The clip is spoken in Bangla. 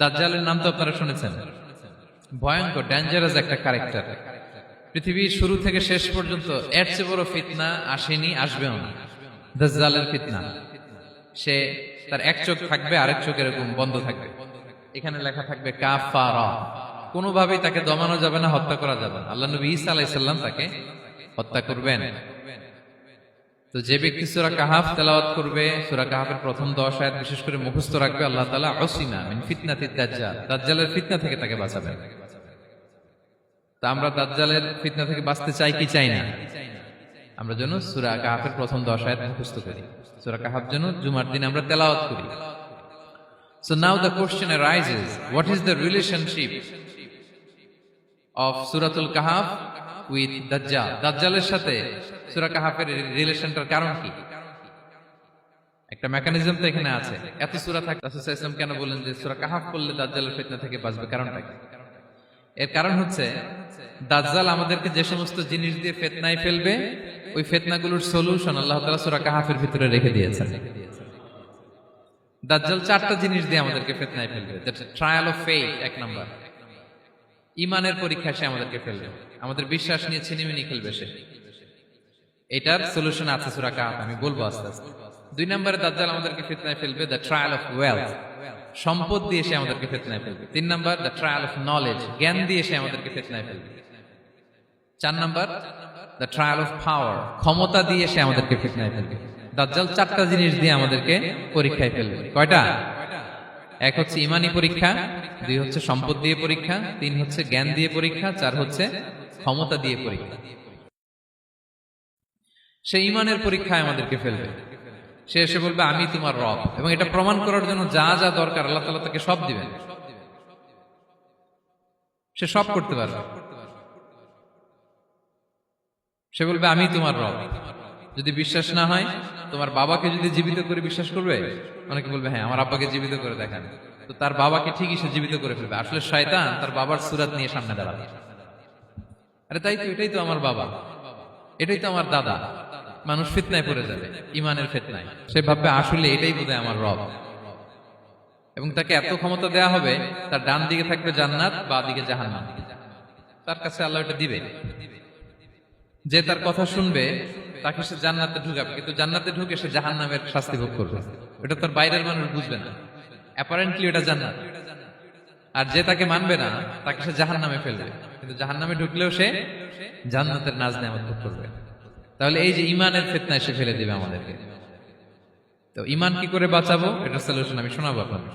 দাজ্জালের নাম তো আপনারা শুনেছেন। ভয়ঙ্কর ডেঞ্জারাস একটা ক্যারেক্টার। পৃথিবীর শুরু থেকে শেষ পর্যন্ত এর চেয়ে বড় ফিতনা আসেনি, আসবেও না। দাজ্জালের ফিতনা। সে তার এক চোখ থাকবে, আরেক চোখ এরকম বন্ধ থাকবে। এখানে লেখা থাকবে কাফারা। কোনোভাবেই তাকে দমানো যাবে না, হত্যা করা যাবে না। আল্লাহ নবী ঈসা আলাইহিস সালাম তাকে হত্যা করবেন। তো যে ব্যক্তি সূরা কাহাফ তেলাওয়াত করবে, সূরা কাহাফের প্রথম 10 আয়াত বিশেষ করে মুখস্থ রাখবে, আল্লাহ তাআলা উসিমা মিন ফিতনাতিদ দাজ্জাল, দাজ্জালের ফিতনা থেকে তাকে বাঁচাবেন। তা আমরা দাজ্জালের ফিতনা থেকে বাঁচতে চাই কি চাই না? আমরা যেন সূরা কাহাফের প্রথম 10 আয়াত মুখস্থ করি। সূরা কাহাফ যেন জুমার দিন আমরা তেলাওয়াত করি। So now the question arises, what is the relationship of Suratul Kahf with Dajjal? দাজ্জালের সাথে সূরা কাহাফের রিলেশনটার কারণ কি? একটা মেকানিজম তো এখানে আছে। এত সূরা থাকে, রাসূল সাল্লাল্লাহু আলাইহি ওয়াসাল্লাম কেন বলেন যে সূরা কাহাফ পড়লে দাজ্জালের ফিতনা থেকে বাঁচবে? কারণটা কি? এর কারণ হচ্ছে দাজ্জাল আমাদেরকে যে সমস্ত জিনিস দিয়ে ফিতনায় ফেলবে, ওই ফিতনাগুলোর সলিউশন আল্লাহ তাআলা সূরা কাহাফের ভিতরে রেখে দিয়েছেন। দাজ্জাল 4টা জিনিস দিয়ে আমাদেরকে ফিতনায় ফেলবে। দ্যাটস ট্রায়াল অফ ফেথ, এক নাম্বার। ঈমানের পরীক্ষায় সে আমাদেরকে ফেলবে, আমাদের বিশ্বাস নিয়ে ছিনিমিনি খেলবে সে। এটার সলিউশন আছে সূরা কাহাফ, আমি বলবো আস্তে আস্তে। 2 নম্বরে দাজ্জাল আমাদেরকে ফিতনায় ফেলবে, দ্য ট্রায়াল অফ ওয়েলথ, সম্পদ দিয়ে সে আমাদেরকে ফিতনায় ফেলবে। 3 নম্বর, দ্য ট্রায়াল অফ নলেজ, জ্ঞান দিয়ে সে আমাদেরকে ফিতনায় ফেলবে। 4 নম্বর, দ্য ট্রায়াল অফ পাওয়ার, ক্ষমতা দিয়ে সে আমাদেরকে ফিতনায় ফেলবে। দাজ্জাল 4টা জিনিস দিয়ে আমাদেরকে পরীক্ষায় ফেলবে। কয়টা? 1 হচ্ছে ঈমানি পরীক্ষা, 2 হচ্ছে সম্পদ দিয়ে পরীক্ষা, 3 হচ্ছে জ্ঞান দিয়ে পরীক্ষা, 4 হচ্ছে ক্ষমতা দিয়ে পরীক্ষা। সে ঈমানের পরীক্ষায় আমাদেরকে ফেলবে। সে এসে বলবে আমি তোমার রব, এবং এটা প্রমাণ করার জন্য যা যা দরকার আল্লাহ তাআলা তাকে সব দিবেন। সে সব করতে পারবে। সে বলবে আমি তোমার রব। যদি বিশ্বাস না হয়, তোমার বাবাকে যদি জীবিত করে বিশ্বাস করবে? অনেকে বলবে হ্যাঁ আমার আব্বাকে জীবিত করে দেখান। তো তার বাবাকে ঠিকই সে জীবিত করে ফেলবে। আসলে শয়তান তার বাবার সূরত নিয়ে সামনে দাঁড়াবে। আরে তাই তো, এটাই তো আমার বাবা, এটাই তো আমার দাদা। মানুষ ফিতনায় পড়ে যাবে, ঈমানের ফিতনায়। সে ভাববে আসলে এটাই বোধহয় আমার রব, এবং তাকে এত ক্ষমতা দেয়া হবে, তার ডান দিকে থাকবে জান্নাত, বাঁ দিকে জাহান্নাম। তার কাছে আল্লাহ এটা দিবে। যে তার কথা শুনবে তাকে সে জান্নাতে ঢুকাবে, কিন্তু জান্নাতে ঢুকে সে জাহান্নামের শাস্তি ভোগ করবে। এটা তার বাইরের মানুষ বুঝবে না, অ্যাপারেন্টলি এটা জান্নাত। আর যে তাকে মানবে না তাকে সে জাহান্নামে ফেলবে, কিন্তু জাহান্নামে ঢুকলেও সে জান্নাতের নাজ নেয়ামত ভোগ করবে। তাহলে এই যে ঈমানের ফিতনায় সে ফেলে দিবে আমাদেরকে। তো ঈমান কি করে বাঁচাবো, এটা সলিউশন আমি শোনাবো আপনাদের।